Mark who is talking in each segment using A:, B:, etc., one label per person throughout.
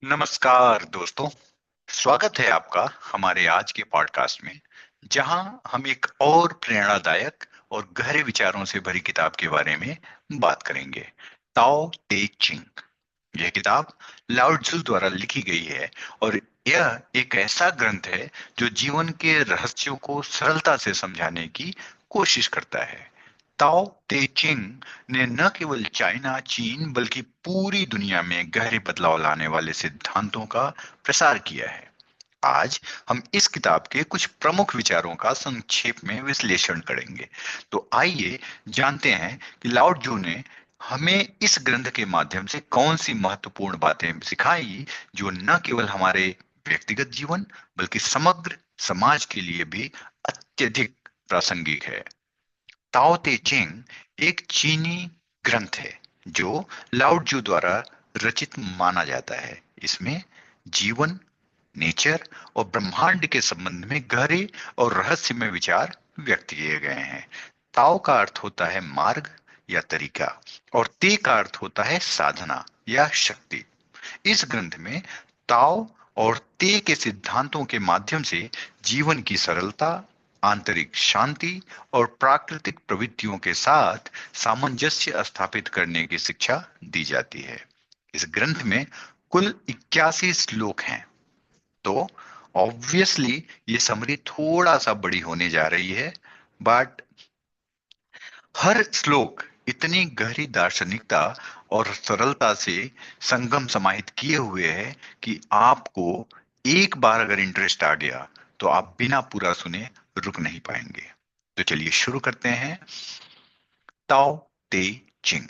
A: नमस्कार दोस्तों। स्वागत है आपका हमारे आज के पॉडकास्ट में, जहां हम एक और प्रेरणादायक और गहरे विचारों से भरी किताब के बारे में बात करेंगे। ताओ ते चिंग। यह किताब लाओ त्सु द्वारा लिखी गई है और यह एक ऐसा ग्रंथ है जो जीवन के रहस्यों को सरलता से समझाने की कोशिश करता है। ताओ ते चिंग ने न केवल चाइना, चीन बल्कि पूरी दुनिया में गहरे बदलाव लाने वाले सिद्धांतों का प्रसार किया है। आज हम इस किताब के कुछ प्रमुख विचारों का संक्षेप में विश्लेषण करेंगे। तो आइए जानते हैं कि लाओ त्सु ने हमें इस ग्रंथ के माध्यम से कौन सी महत्वपूर्ण बातें सिखाई, जो न केवल हमारे व्यक्तिगत जीवन बल्कि समग्र समाज के लिए भी अत्यधिक प्रासंगिक है। ताओ ते चिंग एक चीनी ग्रंथ है जो लाओ त्सु द्वारा रचित माना जाता है। इसमें जीवन, नेचर और ब्रह्मांड के संबंध में गहरे और रहस्यमय विचार व्यक्त किए गए हैं। ताओ का अर्थ होता है मार्ग या तरीका, और ते का अर्थ होता है साधना या शक्ति। इस ग्रंथ में ताओ और ते के सिद्धांतों के माध्यम से जीवन की सरलता, आंतरिक शांति और प्राकृतिक प्रवृत्तियों के साथ सामंजस्य स्थापित करने की शिक्षा दी जाती है। इस ग्रंथ में कुल 81 श्लोक हैं। तो ऑब्वियसली ये समरी थोड़ा सा बड़ी होने जा रही है, बट हर श्लोक इतनी गहरी दार्शनिकता और सरलता से संगम समाहित किए हुए है कि आपको एक बार अगर इंटरेस्ट आ गया तो आप बिना पूरा सुने रुक नहीं पाएंगे। तो चलिए शुरू करते हैं। ताओ ते चिंग।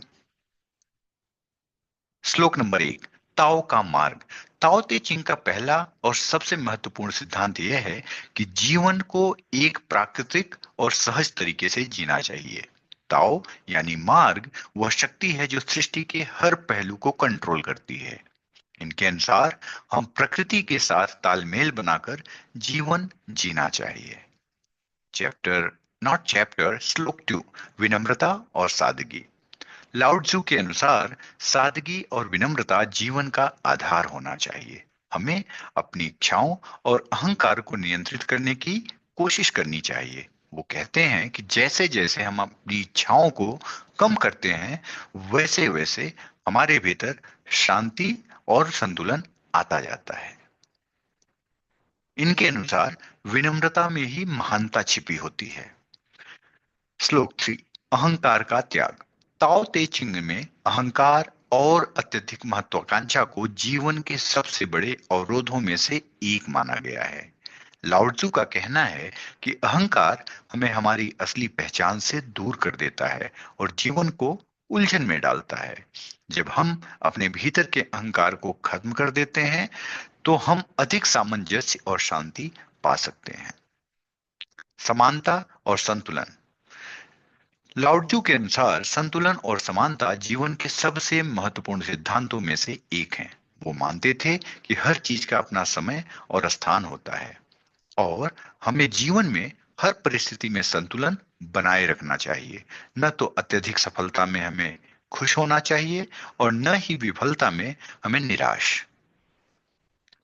A: श्लोक नंबर 1, ताओ का मार्ग। ताओ ते चिंग का पहला और सबसे महत्वपूर्ण सिद्धांत यह है कि जीवन को एक प्राकृतिक और सहज तरीके से जीना चाहिए। ताओ यानी मार्ग वह शक्ति है जो सृष्टि के हर पहलू को कंट्रोल करती है। इनके अनुसार हम प्रकृति के साथ तालमेल बनाकर जीवन जीना चाहिए। चैप्टर नॉट चैप्टर श्लोक 2, विनम्रता और सादगी। लाओ त्सु के अनुसार सादगी और विनम्रता जीवन का आधार होना चाहिए। हमें अपनी इच्छाओं और अहंकार को नियंत्रित करने की कोशिश करनी चाहिए। वो कहते हैं कि जैसे जैसे हम अपनी इच्छाओं को कम करते हैं, वैसे वैसे हमारे भीतर शांति और संतुलन आता जाता है। इनके अनुसार विनम्रता में ही महानता छिपी होती है। श्लोक 3, अहंकार का त्याग। ताओ ते चिंग में अहंकार और अत्यधिक महत्वाकांक्षा को जीवन के सबसे बड़े अवरोधों में से एक माना गया है। लाओ त्सु का कहना है कि अहंकार हमें हमारी असली पहचान से दूर कर देता है और जीवन को उलझन में डालता है। जब हम अपने भीतर के अहंकार को खत्म कर देते हैं, तो हम अधिक सामंजस्य और शांति पा सकते हैं। समानता और संतुलन। लाओ त्सु के अनुसार संतुलन और समानता जीवन के सबसे महत्वपूर्ण सिद्धांतों में से एक हैं। वो मानते थे कि हर चीज का अपना समय और स्थान होता है और हमें जीवन में हर परिस्थिति में संतुलन बनाए रखना चाहिए। न तो अत्यधिक सफलता में हमें खुश होना चाहिए और न ही विफलता में हमें निराश।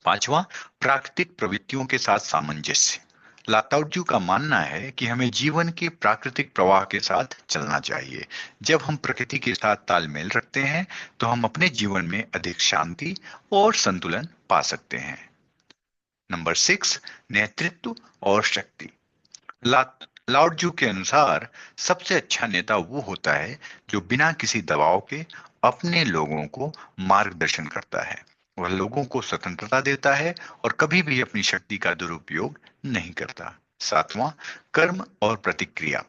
A: पांचवा, प्राकृतिक प्रवृत्तियों के साथ सामंजस्य। लाओ त्सु का मानना है कि हमें जीवन के प्राकृतिक प्रवाह के साथ चलना चाहिए। जब हम प्रकृति के साथ तालमेल रखते हैं, तो हम अपने जीवन में अधिक शांति और संतुलन पा सकते हैं। नंबर 6, नेतृत्व और शक्ति। ला लाओ त्सु के अनुसार सबसे अच्छा नेता वो होता है जो बिना किसी दबाव के अपने लोगों को मार्गदर्शन करता है। वह लोगों को स्वतंत्रता देता है और कभी भी अपनी शक्ति का दुरुपयोग नहीं करता। सातवां, कर्म और प्रतिक्रिया।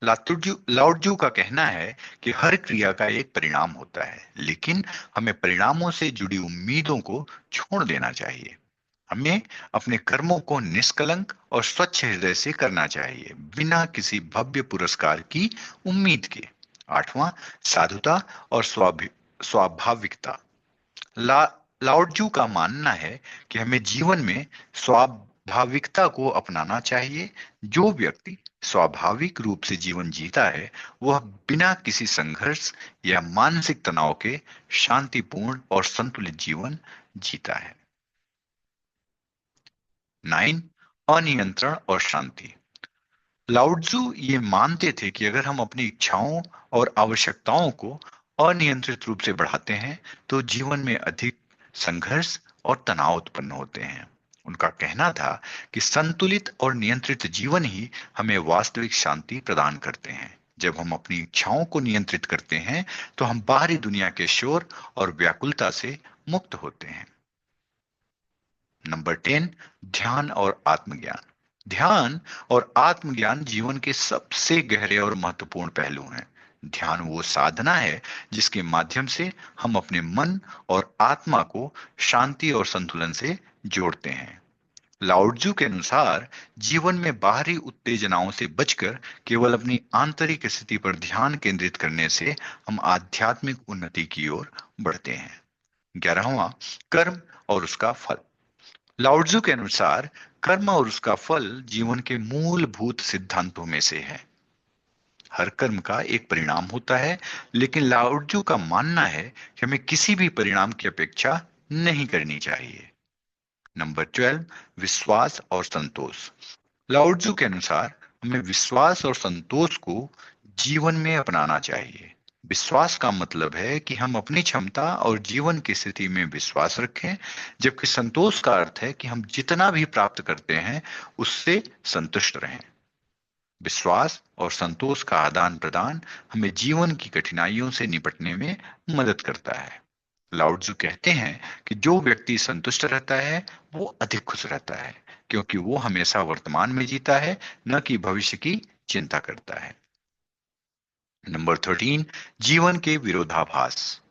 A: लाओ त्सु का कहना है कि हर क्रिया का एक परिणाम होता है, लेकिन हमें परिणामों से जुड़ी उम्मीदों को छोड़ देना चाहिए। हमें अपने कर्मों को निष्कलंक और स्वच्छ हृदय से करना चाहिए, बिना किसी भव्य पुरस्कार की उम्मीद के। आठवां, साधुता और स्वाभाविकता। ला लाओ त्सु का मानना है कि हमें जीवन में स्वाभाविकता को अपनाना चाहिए। जो व्यक्ति स्वाभाविक रूप से जीवन जीता है, वह बिना किसी संघर्ष या मानसिक तनाव के शांतिपूर्ण और संतुलित जीवन जीता है। 9, अनियंत्रण और शांति। लाओत्जू ये मानते थे कि अगर हम अपनी इच्छाओं और आवश्यकताओं को अनियंत्रित रूप से बढ़ाते हैं तो जीवन में अधिक संघर्ष और तनाव उत्पन्न होते हैं। उनका कहना था कि संतुलित और नियंत्रित जीवन ही हमें वास्तविक शांति प्रदान करते हैं। जब हम अपनी इच्छाओं को नियंत्रित करते हैं तो हम बाहरी दुनिया के शोर और व्याकुलता से मुक्त होते हैं। नंबर 10, ध्यान और आत्मज्ञान। ध्यान और आत्मज्ञान जीवन के सबसे गहरे और महत्वपूर्ण पहलू हैं। ध्यान वो साधना है जिसके माध्यम से हम अपने मन और आत्मा को शांति और संतुलन से जोड़ते हैं। लाओत्जू के अनुसार जीवन में बाहरी उत्तेजनाओं से बचकर केवल अपनी आंतरिक स्थिति पर ध्यान केंद्रित करने से हम आध्यात्मिक उन्नति की ओर बढ़ते हैं। 11वां, कर्म और उसका फल। लाओत्जू के अनुसार कर्म और उसका फल जीवन के मूलभूत सिद्धांतों में से है। हर कर्म का एक परिणाम होता है, लेकिन लाओत्जू का मानना है कि हमें किसी भी परिणाम की अपेक्षा नहीं करनी चाहिए। नंबर 12, विश्वास और संतोष। लाओत्जू के अनुसार हमें विश्वास और संतोष को जीवन में अपनाना चाहिए। विश्वास का मतलब है कि हम अपनी क्षमता और जीवन की स्थिति में विश्वास रखें, जबकि संतोष का अर्थ है कि हम जितना भी प्राप्त करते हैं उससे संतुष्ट रहें। विश्वास और संतोष का आदान प्रदान हमें जीवन की कठिनाइयों से निपटने में मदद करता है। लाओत्जू कहते हैं कि जो व्यक्ति संतुष्ट रहता है वो अधिक खुश रहता है, क्योंकि वो हमेशा वर्तमान में जीता है, न कि भविष्य की चिंता करता है। नंबर 13, जीवन के विरोधाभास।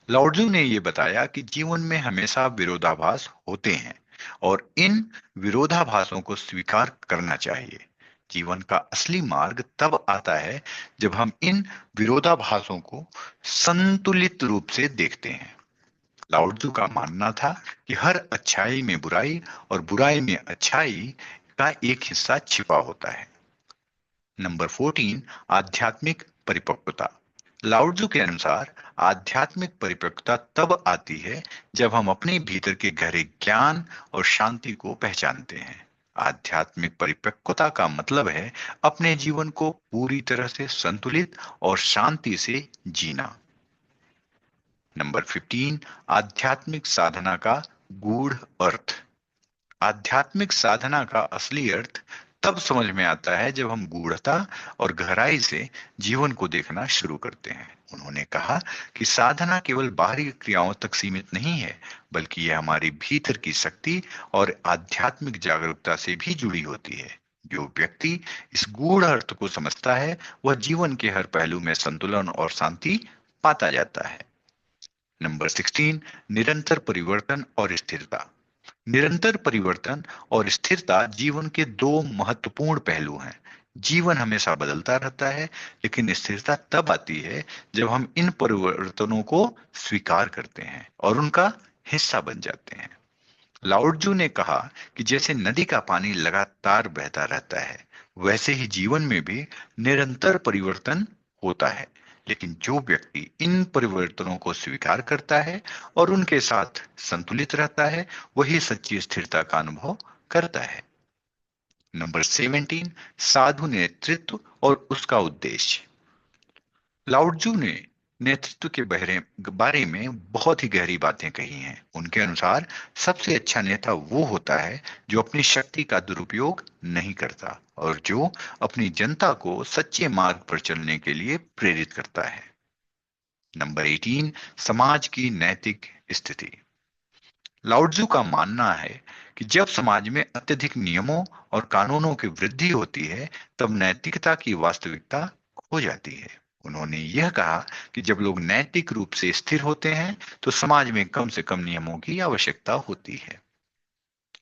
A: लाओत्जू ने यह बताया कि जीवन में हमेशा विरोधाभास होते हैं और इन विरोधाभासों को स्वीकार करना चाहिए। जीवन का असली मार्ग तब आता है जब हम इन विरोधाभासों को संतुलित रूप से देखते हैं। लाओत्जू का मानना था कि हर अच्छाई में बुराई और बुराई में अच्छाई का एक हिस्सा छिपा होता है। नंबर 14, आध्यात्मिक परिपक्वता। लाओत्जू के अनुसार आध्यात्मिक परिपक्वता तब आती है जब हम अपने भीतर के गहरे ज्ञान और शांति को पहचानते हैं। आध्यात्मिक परिपक्वता का मतलब है अपने जीवन को पूरी तरह से संतुलित और शांति से जीना। नंबर 15, आध्यात्मिक साधना का गूढ़ अर्थ। आध्यात्मिक साधना का असली अर्थ तब समझ में आता है जब हम गूढ़ता और गहराई से जीवन को देखना शुरू करते हैं। उन्होंने कहा कि साधना केवल बाहरी क्रियाओं तक सीमित नहीं है, बल्कि यह हमारी भीतर की शक्ति और आध्यात्मिक जागरूकता से भी जुड़ी होती है। जो व्यक्ति इस गूढ़ अर्थ को समझता है वह जीवन के हर पहलू में संतुलन और शांति पाता जाता है। नंबर 16, निरंतर परिवर्तन और स्थिरता। निरंतर परिवर्तन और स्थिरता जीवन के दो महत्वपूर्ण पहलू हैं। जीवन हमेशा बदलता रहता है, लेकिन स्थिरता तब आती है जब हम इन परिवर्तनों को स्वीकार करते हैं और उनका हिस्सा बन जाते हैं। लाओत्जू ने कहा कि जैसे नदी का पानी लगातार बहता रहता है, वैसे ही जीवन में भी निरंतर परिवर्तन होता है, लेकिन जो व्यक्ति इन परिवर्तनों को स्वीकार करता है और उनके साथ संतुलित रहता है, वही सच्ची स्थिरता का अनुभव करता है। नंबर 17, साधु नेतृत्व और उसका उद्देश्य। लाओत्जू ने नेतृत्व के बारे में बहुत ही गहरी बातें कही हैं। उनके अनुसार सबसे अच्छा नेता वो होता है जो अपनी शक्ति का दुरुपयोग नहीं करता और जो अपनी जनता को सच्चे मार्ग पर चलने के लिए प्रेरित करता है। नंबर 18, समाज की नैतिक स्थिति। लाओत्जू का मानना है कि जब समाज में अत्यधिक नियमों और कानूनों की वृद्धि होती है, तब नैतिकता की वास्तविकता खो जाती है। उन्होंने यह कहा कि जब लोग नैतिक रूप से स्थिर होते हैं, तो समाज में कम से कम नियमों की आवश्यकता होती है।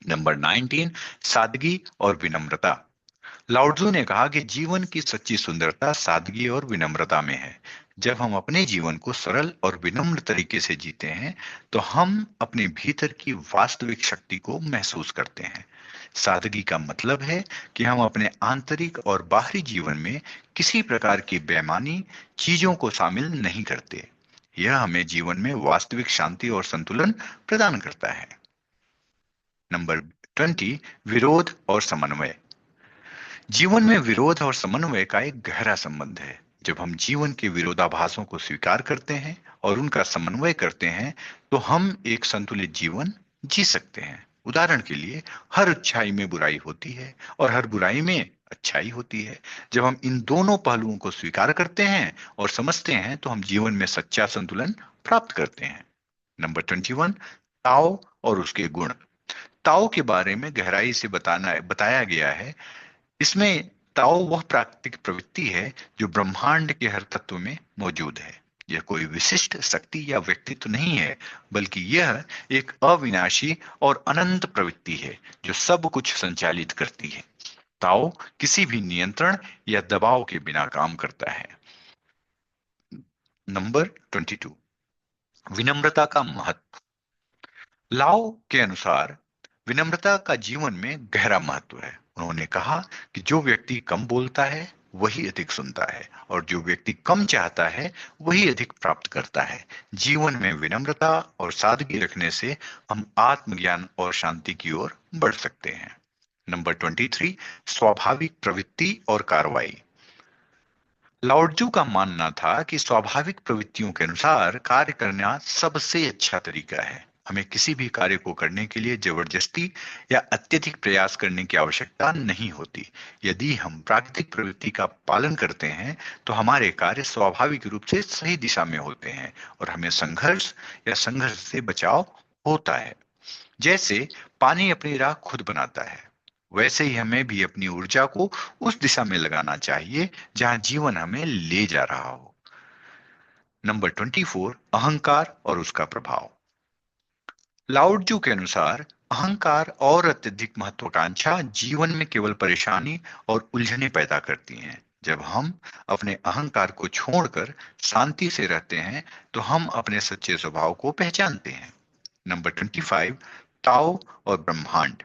A: नंबर 19, सादगी और विनम्रता। लाओत्जू ने कहा कि जीवन की सच्ची सुंदरता सादगी और विनम्रता में है। जब हम अपने जीवन को सरल और विनम्र तरीके से जीते हैं, तो हम अपने भीतर की वास्तविक शक्ति को महसूस करते हैं। सादगी का मतलब है कि हम अपने आंतरिक और बाहरी जीवन में किसी प्रकार की बेईमानी चीजों को शामिल नहीं करते। यह हमें जीवन में वास्तविक शांति और संतुलन प्रदान करता है। नंबर 20, विरोध और समन्वय। जीवन में विरोध और समन्वय का एक गहरा संबंध है। जब हम जीवन के विरोधाभासों को स्वीकार करते हैं और उनका समन्वय करते हैं, तो हम एक संतुलित जीवन जी सकते हैं। उदाहरण के लिए, हर अच्छाई में बुराई होती है और हर बुराई में अच्छाई होती है। जब हम इन दोनों पहलुओं को स्वीकार करते हैं और समझते हैं, तो हम जीवन में सच्चा संतुलन प्राप्त करते हैं। नंबर 21, ताओ और उसके गुण। ताओ के बारे में गहराई से बताया गया है। इसमें ताओ वह प्राकृतिक प्रवृत्ति है जो ब्रह्मांड के हर तत्व में मौजूद है। यह कोई विशिष्ट शक्ति या व्यक्तित्व नहीं है, बल्कि यह एक अविनाशी और अनंत प्रवृत्ति है जो सब कुछ संचालित करती है। ताओ किसी भी नियंत्रण या दबाव के बिना काम करता है। नंबर 22, विनम्रता का महत्व। लाओ के अनुसार विनम्रता का जीवन में गहरा महत्व है। उन्होंने कहा कि जो व्यक्ति कम बोलता है वही अधिक सुनता है, और जो व्यक्ति कम चाहता है वही अधिक प्राप्त करता है। जीवन में विनम्रता और सादगी रखने से हम आत्मज्ञान और शांति की ओर बढ़ सकते हैं। नंबर 23, स्वाभाविक प्रवृत्ति और कार्रवाई। लाओत्जू का मानना था कि स्वाभाविक प्रवृत्तियों के अनुसार कार्य करना सबसे अच्छा तरीका है। हमें किसी भी कार्य को करने के लिए जबरदस्ती या अत्यधिक प्रयास करने की आवश्यकता नहीं होती। यदि हम प्राकृतिक प्रवृत्ति का पालन करते हैं, तो हमारे कार्य स्वाभाविक रूप से सही दिशा में होते हैं और हमें संघर्ष से बचाव होता है। जैसे पानी अपनी राह खुद बनाता है, वैसे ही हमें भी अपनी ऊर्जा को उस दिशा में लगाना चाहिए जहां जीवन हमें ले जा रहा हो। नंबर 24, अहंकार और उसका प्रभाव। लाओत्जू के अनुसार अहंकार और अत्यधिक महत्वाकांक्षा जीवन में केवल परेशानी और उलझने पैदा करती हैं। जब हम अपने अहंकार को छोड़कर शांति से रहते हैं, तो हम अपने सच्चे स्वभाव को पहचानते हैं। नंबर 25, ताओ और ब्रह्मांड।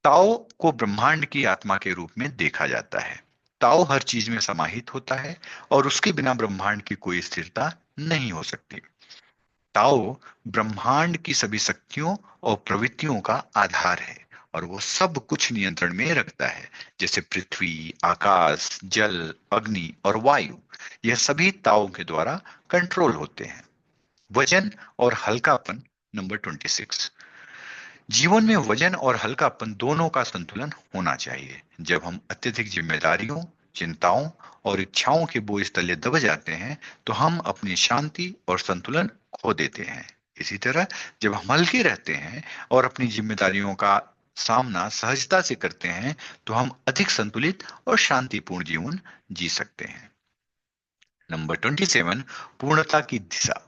A: ताओ को ब्रह्मांड की आत्मा के रूप में देखा जाता है। ताओ हर चीज में समाहित होता है और उसके बिना ब्रह्मांड की कोई स्थिरता नहीं हो सकती। ताओ ब्रह्मांड की सभी शक्तियों और प्रवृत्तियों का आधार है, और वो सब कुछ नियंत्रण में रखता है, जैसे पृथ्वी, आकाश, जल, अग्नि और वायु। यह सभी ताओ के द्वारा कंट्रोल होते हैं। वजन और हल्कापन। नंबर 26, जीवन में वजन और हल्कापन दोनों का संतुलन होना चाहिए। जब हम अत्यधिक जिम्मेदारियों, चिंताओं और इच्छाओं के बोझ तले दब जाते हैं, तो हम अपनी शांति और संतुलन खो देते हैं। इसी तरह जब हम हल्के रहते हैं और अपनी जिम्मेदारियों का सामना सहजता से करते हैं, तो हम अधिक संतुलित और शांतिपूर्ण जीवन जी सकते हैं। नंबर 27, पूर्णता की दिशा।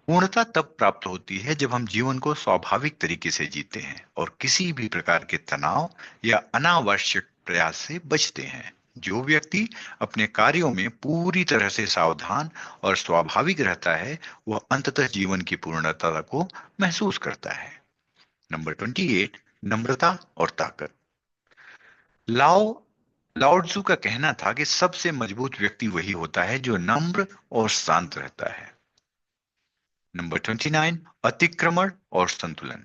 A: पूर्णता तब प्राप्त होती है जब हम जीवन को स्वाभाविक तरीके से जीते हैं और किसी भी प्रकार के तनाव या अनावश्यक प्रयास से बचते हैं। जो व्यक्ति अपने कार्यों में पूरी तरह से सावधान और स्वाभाविक रहता है, वह अंततः जीवन की पूर्णता को महसूस करता है। नंबर 28, नम्रता और ताकत। लाओ लाओत्जू का कहना था कि सबसे मजबूत व्यक्ति वही होता है जो नम्र और शांत रहता है। नंबर 29, अतिक्रमण और संतुलन।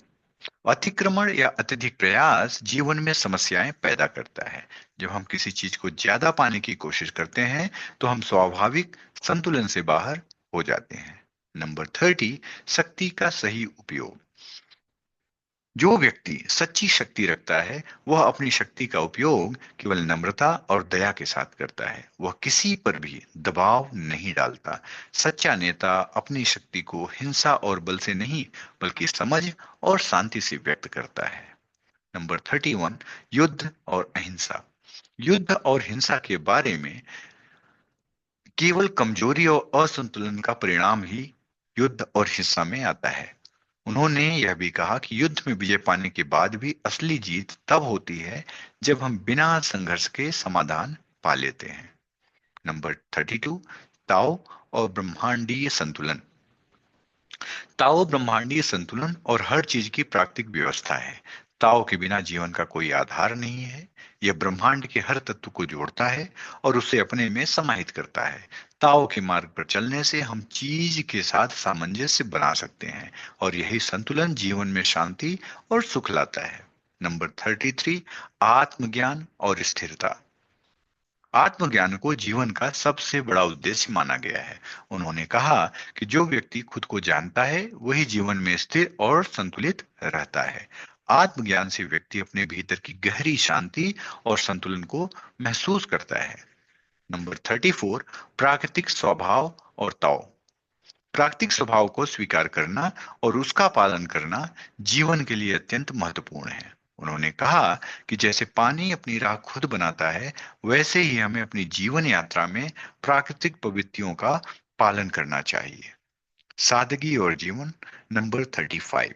A: अतिक्रमण या अत्यधिक प्रयास जीवन में समस्याएं पैदा करता है। जब हम किसी चीज को ज्यादा पाने की कोशिश करते हैं, तो हम स्वाभाविक संतुलन से बाहर हो जाते हैं। नंबर 30, शक्ति का सही उपयोग। जो व्यक्ति सच्ची शक्ति रखता है, वह अपनी शक्ति का उपयोग केवल नम्रता और दया के साथ करता है। वह किसी पर भी दबाव नहीं डालता। सच्चा नेता अपनी शक्ति को हिंसा और बल से नहीं, बल्कि समझ और शांति से व्यक्त करता है। नंबर 31, युद्ध और अहिंसा। युद्ध और हिंसा के बारे में केवल कमजोरी और असंतुलन का परिणाम ही युद्ध और हिंसा में आता है। उन्होंने यह भी कहा कि युद्ध में विजय पाने के बाद भी असली जीत तब होती है जब हम बिना संघर्ष के समाधान पा लेते हैं। नंबर 32, ताओ और ब्रह्मांडीय संतुलन। ताओ ब्रह्मांडीय संतुलन और हर चीज की प्राकृतिक व्यवस्था है। ताओ के बिना जीवन का कोई आधार नहीं है। यह ब्रह्मांड के हर तत्व को जोड़ता है और उसे अपने में समाहित करता है। ताओ के मार्ग पर चलने से हम चीज के साथ सामंजस्य बना सकते हैं और यही संतुलन जीवन में शांति और सुख लाता है। नंबर 33, आत्मज्ञान और स्थिरता। आत्मज्ञान को जीवन का सबसे बड़ा उद्देश्य माना गया है। उन्होंने कहा कि जो व्यक्ति खुद को जानता है वही जीवन में स्थिर और संतुलित रहता है। आत्मज्ञान से व्यक्ति अपने भीतर की गहरी शांति और संतुलन को महसूस करता है। नंबर 34, प्राकृतिक स्वभाव और ताओ। प्राकृतिक स्वभाव को स्वीकार करना और उसका पालन करना जीवन के लिए अत्यंत महत्वपूर्ण है। उन्होंने कहा कि जैसे पानी अपनी राह खुद बनाता है, वैसे ही हमें अपनी जीवन यात्रा में प्राकृतिक प्रवृत्तियों का पालन करना चाहिए। सादगी और जीवन। नंबर 35,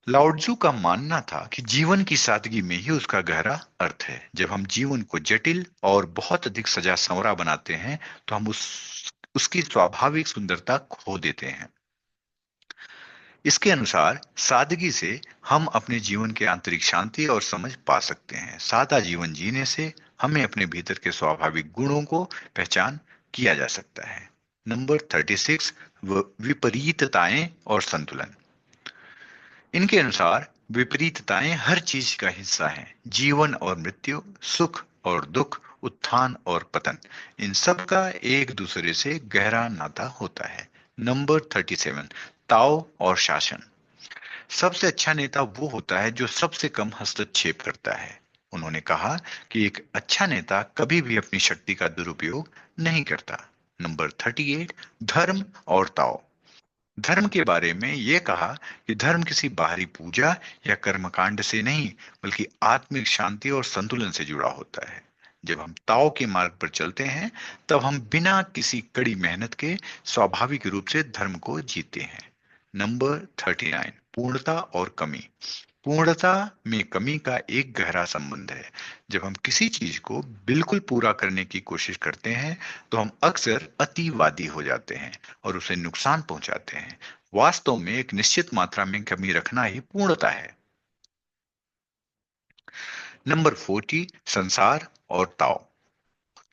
A: लाओत्जू का मानना था कि जीवन की सादगी में ही उसका गहरा अर्थ है। जब हम जीवन को जटिल और बहुत अधिक सजा संवरा बनाते हैं तो हम उसकी स्वाभाविक सुंदरता खो देते हैं। इसके अनुसार सादगी से हम अपने जीवन के आंतरिक शांति और समझ पा सकते हैं। सादा जीवन जीने से हमें अपने भीतर के स्वाभाविक गुणों को पहचान किया जा सकता है। नंबर 36, विपरीतताएं और संतुलन। इनके अनुसार विपरीतताएं हर चीज का हिस्सा हैं। जीवन और मृत्यु, सुख और दुख, उत्थान और पतन, इन सब का एक दूसरे से गहरा नाता होता है। नंबर 37, ताओ और शासन। सबसे अच्छा नेता वो होता है जो सबसे कम हस्तक्षेप करता है। उन्होंने कहा कि एक अच्छा नेता कभी भी अपनी शक्ति का दुरुपयोग नहीं करता। नंबर 38, धर्म और ताओ। धर्म के बारे में यह कहा कि धर्म किसी बाहरी पूजा या कर्मकांड से नहीं, बल्कि आत्मिक शांति और संतुलन से जुड़ा होता है। जब हम ताओ के मार्ग पर चलते हैं, तब हम बिना किसी कड़ी मेहनत के स्वाभाविक रूप से धर्म को जीते हैं। नंबर 39, पूर्णता और कमी। पूर्णता में कमी का एक गहरा संबंध है। जब हम किसी चीज को बिल्कुल पूरा करने की कोशिश करते हैं तो हम अक्सर अतिवादी हो जाते हैं और उसे नुकसान पहुंचाते हैं। वास्तव में एक निश्चित मात्रा में कमी रखना ही पूर्णता है। नंबर 40, संसार और ताओ।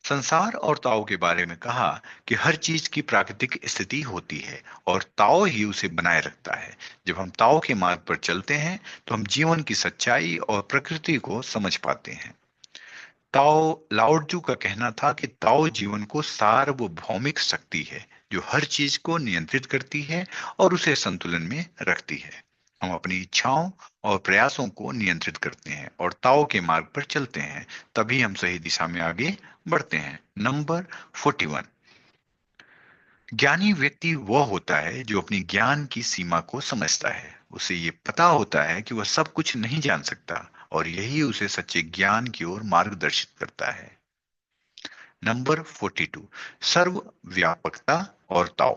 A: संसार और ताओ के बारे में कहा कि हर चीज की प्राकृतिक स्थिति होती है और ताओ ही उसे बनाए रखता है। जब हम ताओ के मार्ग पर चलते हैं तो हम जीवन की सच्चाई और प्रकृति को समझ पाते हैं। ताओ, लाओत्जू का कहना था कि ताओ जीवन को सार्वभौमिक शक्ति है जो हर चीज को नियंत्रित करती है और उसे संतुलन में रखती है। हम अपनी इच्छाओं और प्रयासों को नियंत्रित करते हैं और ताओ के मार्ग पर चलते हैं, तभी हम सही दिशा में आगे बढ़ते हैं। नंबर 41, ज्ञानी व्यक्ति वह होता है जो अपनी ज्ञान की सीमा को समझता है। उसे ये पता होता है कि वह सब कुछ नहीं जान सकता और यही उसे सच्चे ज्ञान की ओर मार्गदर्शित करता है। नंबर 42, सर्वव्यापकता और ताओ।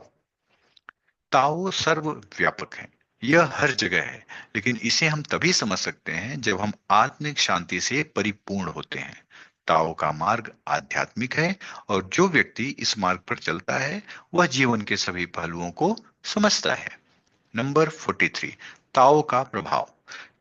A: ताओ सर्वव्यापक है, यह हर जगह है, लेकिन इसे हम तभी समझ सकते हैं जब हम आत्मिक शांति से परिपूर्ण होते हैं। ताओ का मार्ग आध्यात्मिक है और जो व्यक्ति इस मार्ग पर चलता है वह जीवन के सभी पहलुओं को समझता है। नंबर 43, ताओ का प्रभाव।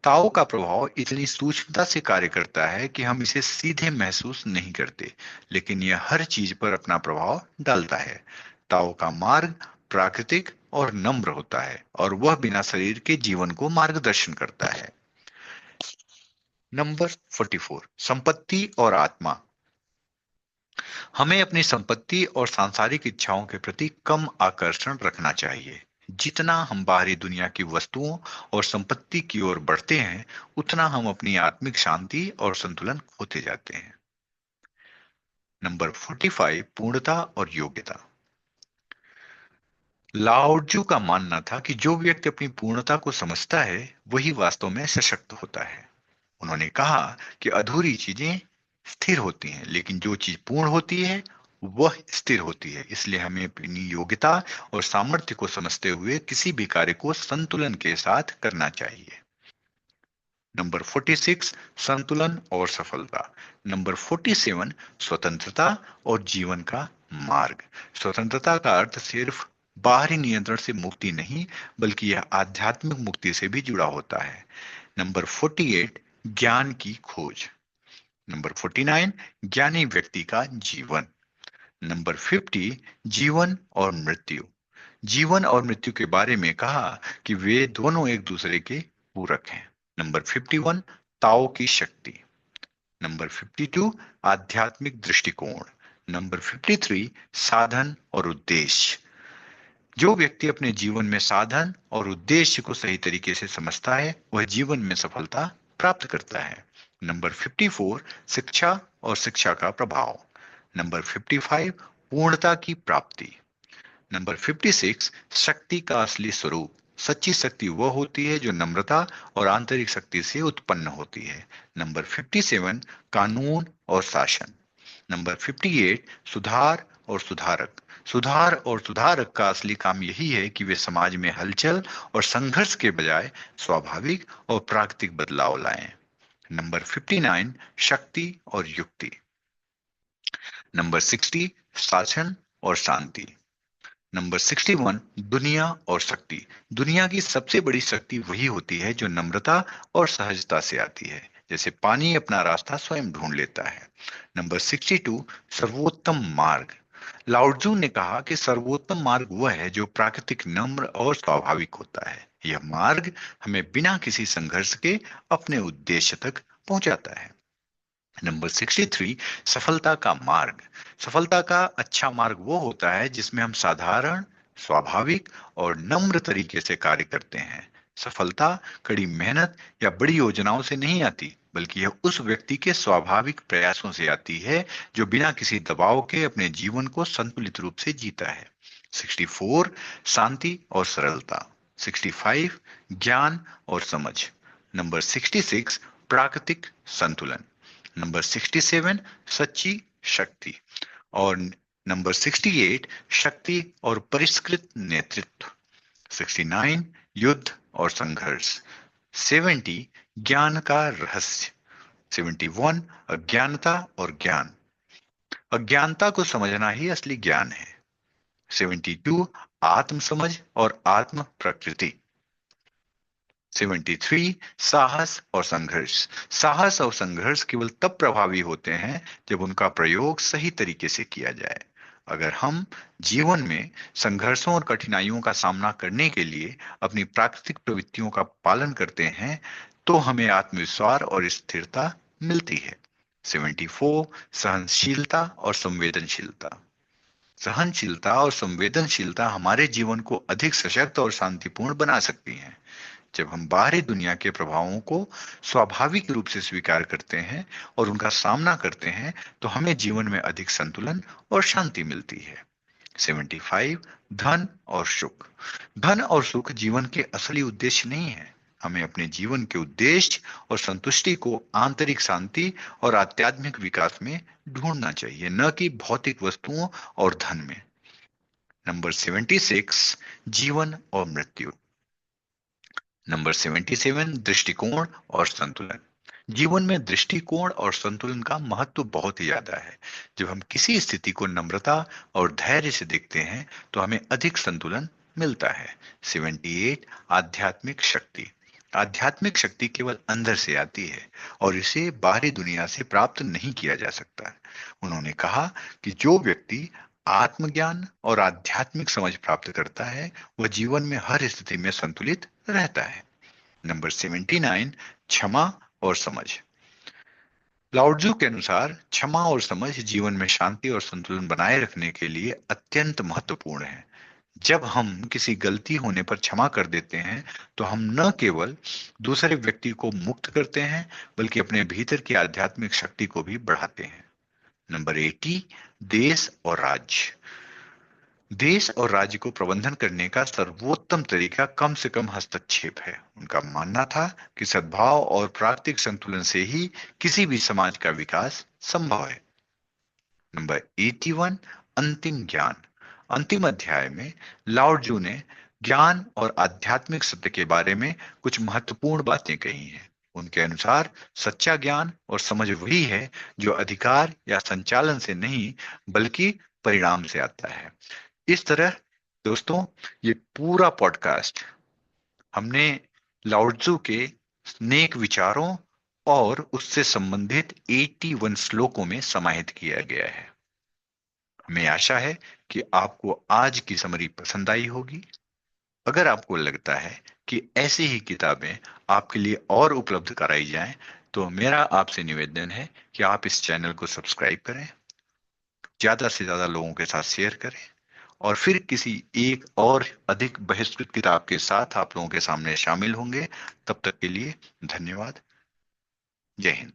A: ताओ का प्रभाव इतनी सूक्ष्मता से कार्य करता है कि हम इसे सीधे महसूस नहीं करते, लेकिन यह हर चीज पर अपना प्रभाव डालता है। ताओ का मार्ग प्राकृतिक और नम्र होता है और वह बिना शरीर के जीवन को मार्गदर्शन करता है। नंबर 44, संपत्ति और आत्मा। हमें अपनी संपत्ति और सांसारिक इच्छाओं के प्रति कम आकर्षण रखना चाहिए। जितना हम बाहरी दुनिया की वस्तुओं और संपत्ति की ओर बढ़ते हैं, उतना हम अपनी आत्मिक शांति और संतुलन खोते जाते हैं। नंबर 45, पूर्णता और योग्यता। लाओत्जू का मानना था कि जो व्यक्ति अपनी पूर्णता को समझता है वही वास्तव में सशक्त होता है। उन्होंने कहा कि अधूरी चीजें स्थिर होती हैं, लेकिन जो चीज पूर्ण होती है वह स्थिर होती है। इसलिए हमें अपनी योग्यता और सामर्थ्य को समझते हुए किसी भी कार्य को संतुलन के साथ करना चाहिए। नंबर 46, संतुलन और सफलता। नंबर 47, स्वतंत्रता और जीवन का मार्ग। स्वतंत्रता का अर्थ सिर्फ बाहरी नियंत्रण से मुक्ति नहीं, बल्कि यह आध्यात्मिक मुक्ति से भी जुड़ा होता है। नंबर 48, ज्ञान की खोज। नंबर 49, ज्ञानी व्यक्ति का जीवन। नंबर 50, जीवन और मृत्यु। जीवन और मृत्यु के बारे में कहा कि वे दोनों एक दूसरे के पूरक हैं। नंबर 51, ताओ की शक्ति। नंबर 52, आध्यात्मिक दृष्टिकोण। नंबर 53, साधन और उद्देश्य। जो व्यक्ति अपने जीवन में साधन और उद्देश्य को सही तरीके से समझता है, वह जीवन में सफलता प्राप्त करता है। नंबर 54, शिक्षा और शिक्षा का प्रभाव। नंबर 55, पूर्णता की प्राप्ति। नंबर 56, शक्ति का असली स्वरूप। सच्ची शक्ति वह होती है जो नम्रता और आंतरिक शक्ति से उत्पन्न होती है। नंबर 57, कानून और शासन। नंबर 58, सुधार और सुधारक। सुधार और सुधारक का असली काम यही है कि वे समाज में हलचल और संघर्ष के बजाय स्वाभाविक और प्राकृतिक बदलाव लाएं। नंबर 59, शक्ति और युक्ति। नंबर 60, शासन और शांति। नंबर 61, दुनिया और शक्ति। दुनिया की सबसे बड़ी शक्ति वही होती है जो नम्रता और सहजता से आती है, जैसे पानी अपना रास्ता स्वयं ढूंढ लेता है। नंबर 62, सर्वोत्तम मार्ग। लाओत्जू ने कहा कि सर्वोत्तम मार्ग वह है जो प्राकृतिक, नम्र और स्वाभाविक होता है। यह मार्ग हमें बिना किसी संघर्ष के अपने उद्देश्य तक पहुंचाता है। नंबर 63, सफलता का मार्ग। सफलता का अच्छा मार्ग वो होता है जिसमें हम साधारण, स्वाभाविक और नम्र तरीके से कार्य करते हैं। सफलता कड़ी मेहनत या बड़ी योजनाओं से नहीं आती, बल्कि यह उस व्यक्ति के स्वाभाविक प्रयासों से आती है जो बिना किसी दबाव के अपने जीवन को संतुलित रूप से जीता है। 64, शांति और सरलता। 65, ज्ञान और समझ। नंबर 66, प्राकृतिक संतुलन। नंबर 67, सच्ची शक्ति। और नंबर 68, शक्ति और परिष्कृत नेतृत्व। 69, युद्ध और संघर्ष। 70, ज्ञान का रहस्य। 71, अज्ञानता और ज्ञान। अज्ञानता को समझना ही असली ज्ञान है। 72, आत्म समझ और आत्म प्रकृति। 73, साहस और संघर्ष। साहस और संघर्ष केवल तब प्रभावी होते हैं जब उनका प्रयोग सही तरीके से किया जाए। अगर हम जीवन में संघर्षों और कठिनाइयों का सामना करने के लिए अपनी प्राकृतिक प्रवृत्तियों का पालन करते हैं, तो हमें आत्मविश्वास और स्थिरता मिलती है। 74, सहनशीलता और संवेदनशीलता। सहनशीलता और संवेदनशीलता हमारे जीवन को अधिक सशक्त और शांतिपूर्ण बना सकती हैं। जब हम बाहरी दुनिया के प्रभावों को स्वाभाविक रूप से स्वीकार करते हैं और उनका सामना करते हैं, तो हमें जीवन में अधिक संतुलन और शांति मिलती है। 75, धन और सुख। धन और सुख जीवन के असली उद्देश्य नहीं है। हमें अपने जीवन के उद्देश्य और संतुष्टि को आंतरिक शांति और आध्यात्मिक विकास में ढूंढना चाहिए, न कि भौतिक वस्तुओं और धन में। नंबर 76, जीवन और मृत्यु। नंबर 77, दृष्टिकोण और संतुलन। जीवन में दृष्टिकोण और संतुलन का महत्व बहुत ही ज्यादा है। जब हम किसी स्थिति को नम्रता और धैर्य से देखते हैं, तो हमें अधिक संतुलन मिलता है। 78, आध्यात्मिक शक्ति। आध्यात्मिक शक्ति केवल अंदर से आती है और इसे बाहरी दुनिया से प्राप्त नहीं किया जा सकता। उन्होंने कहा कि जो व्यक्ति आत्मज्ञान और आध्यात्मिक समझ प्राप्त करता है, वह जीवन में हर स्थिति में संतुलित रहता है। नंबर 79, क्षमा और समझ। लाओत्जू के अनुसार क्षमा और समझ जीवन में शांति और संतुलन बनाए रखने के लिए अत्यंत महत्वपूर्ण है। जब हम किसी गलती होने पर क्षमा कर देते हैं, तो हम न केवल दूसरे व्यक्ति को मुक्त करते हैं, बल्कि अपने भीतर की आध्यात्मिक शक्ति को भी बढ़ाते हैं। नंबर 80, देश और राज्य। देश और राज्य को प्रबंधन करने का सर्वोत्तम तरीका कम से कम हस्तक्षेप है। उनका मानना था कि सद्भाव और प्राकृतिक संतुलन से ही किसी भी समाज का विकास संभव है। नंबर 81, अंतिम ज्ञान। अंतिम अध्याय में लाओत्जू ने ज्ञान और आध्यात्मिक सत्य के बारे में कुछ महत्वपूर्ण बातें कही हैं। उनके अनुसार सच्चा ज्ञान और समझ वही है जो अधिकार या संचालन से नहीं, बल्कि परिणाम से आता है। इस तरह दोस्तों, ये पूरा पॉडकास्ट हमने लाओ त्जू के नेक विचारों और उससे संबंधित 81 श्लोकों में समाहित किया गया है। हमें आशा है कि आपको आज की समरी पसंद आई होगी। अगर आपको लगता है कि ऐसी ही किताबें आपके लिए और उपलब्ध कराई जाएं, तो मेरा आपसे निवेदन है कि आप इस चैनल को सब्सक्राइब करें, ज्यादा से ज्यादा लोगों के साथ शेयर करें, और फिर किसी एक और अधिक बहिष्कृत किताब के साथ आप लोगों के सामने शामिल होंगे। तब तक के लिए धन्यवाद। जय हिंद।